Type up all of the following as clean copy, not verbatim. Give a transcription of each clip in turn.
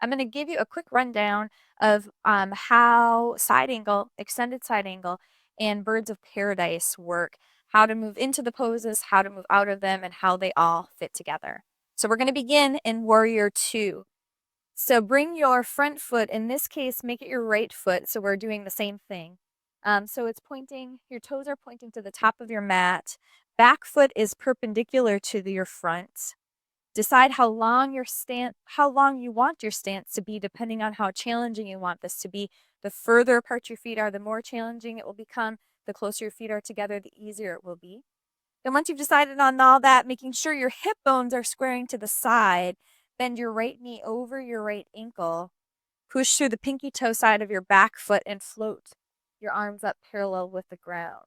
I'm going to give you a quick rundown of how side angle, extended side angle, and birds of paradise work, how to move into the poses, how to move out of them, and how they all fit together. So we're going to begin in Warrior Two. So bring your front foot, in this case, make it your right foot. So we're doing the same thing. So it's pointing, your toes are pointing to the top of your mat. Back foot is perpendicular to your front. Decide how long you want your stance to be, depending on how challenging you want this to be. The further apart your feet are, the more challenging it will become. The closer your feet are together, the easier it will be. Then once you've decided on all that, making sure your hip bones are squaring to the side, bend your right knee over your right ankle, push through the pinky toe side of your back foot and float your arms up parallel with the ground.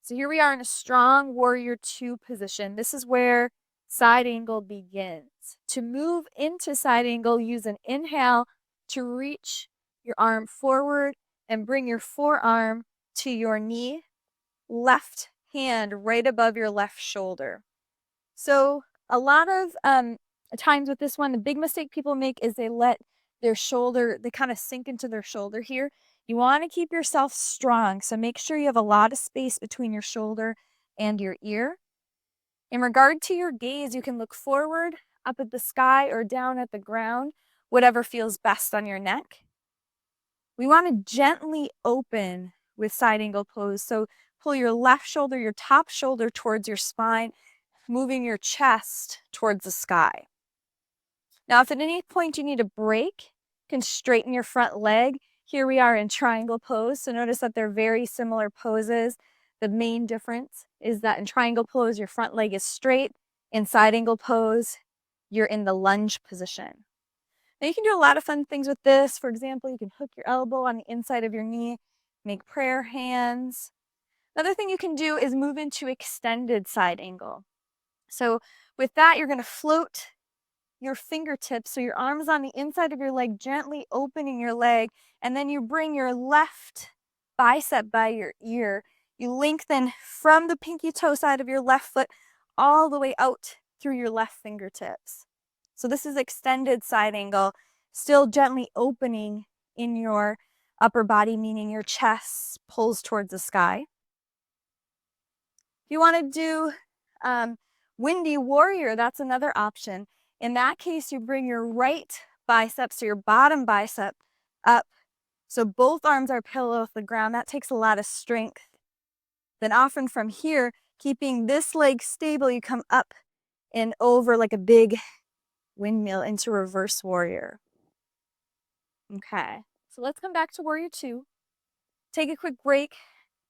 So here we are in a strong Warrior Two position. This is where side angle begins. To move into side angle, use an inhale to reach your arm forward and bring your forearm to your knee, left hand right above your left shoulder. So a lot of times with this one, the big mistake people make is they let their shoulder, they kind of sink into their shoulder here. You want to keep yourself strong, so make sure you have a lot of space between your shoulder and your ear. In regard to your gaze, you can look forward, up at the sky, or down at the ground, whatever feels best on your neck. We want to gently open with side angle pose, so pull your left shoulder, your top shoulder towards your spine, moving your chest towards the sky. Now, if at any point you need a break, you can straighten your front leg. Here we are in triangle pose, so notice that they're very similar poses. The main difference is that in triangle pose, your front leg is straight. In side angle pose, you're in the lunge position. Now, you can do a lot of fun things with this. For example, you can hook your elbow on the inside of your knee, make prayer hands. Another thing you can do is move into extended side angle. So with that, you're going to float your fingertips, so your arms on the inside of your leg, gently opening your leg, and then you bring your left bicep by your ear. You lengthen from the pinky toe side of your left foot all the way out through your left fingertips. So this is extended side angle, still gently opening in your upper body, meaning your chest pulls towards the sky. If you want to do Windy Warrior, that's another option. In that case, you bring your right bicep, so your bottom bicep, up. So both arms are parallel with the ground. That takes a lot of strength. Then often from here, keeping this leg stable, you come up and over like a big windmill into Reverse Warrior. Okay, so let's come back to Warrior Two. Take a quick break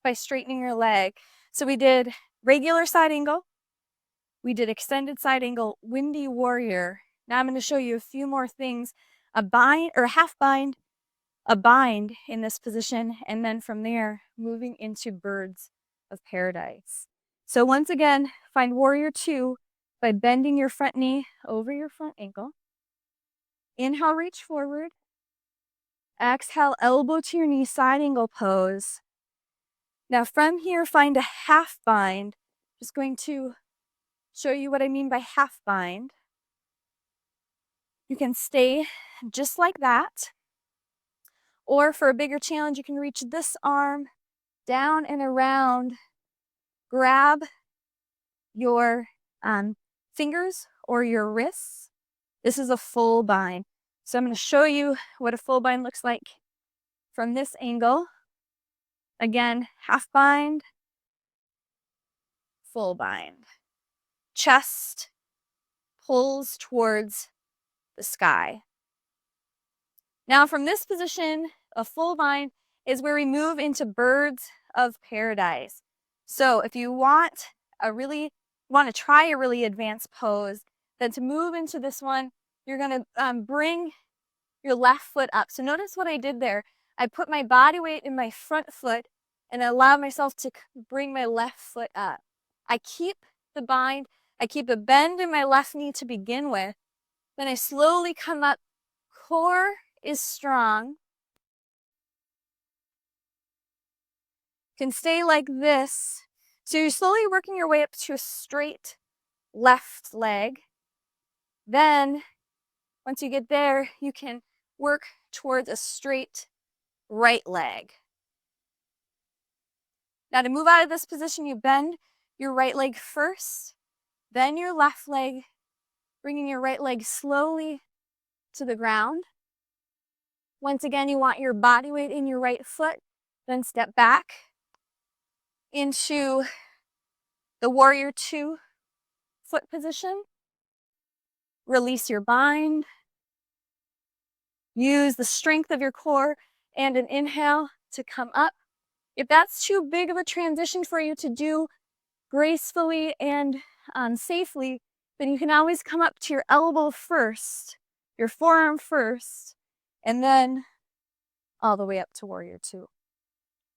by straightening your leg. So we did regular side angle. We did extended side angle, Windy Warrior. Now I'm going to show you a few more things. A bind or a half bind, a bind in this position, and then from there, moving into Birds of Paradise. So once again, find Warrior Two by bending your front knee over your front ankle. Inhale, reach forward. Exhale, elbow to your knee, side angle pose. Now from here, find a half bind. Just going to show you what I mean by half bind. You can stay just like that. Or for a bigger challenge, you can reach this arm down and around, grab your fingers or your wrists. This is a full bind. So I'm going to show you what a full bind looks like from this angle. Again, half bind, full bind. Chest pulls towards the sky. Now from this position, a full bind is where we move into Birds of Paradise. So if you want to try a really advanced pose, then to move into this one, you're going to bring your left foot up. So notice what I did there. I put my body weight in my front foot and allow myself to bring my left foot up. I keep the bind, I keep a bend in my left knee to begin with. Then I slowly come up. Core is strong. Can stay like this. So you're slowly working your way up to a straight left leg. Then Once you get there, you can work towards a straight right leg. Now to move out of this position, you bend your right leg first, then your left leg, bringing your right leg slowly to the ground. Once again, you want your body weight in your right foot, then step back into the warrior two foot position. Release your bind. Use the strength of your core and an inhale to come up. If that's too big of a transition for you to do gracefully and safely, then you can always come up to your elbow first, your forearm first, and then all the way up to warrior two.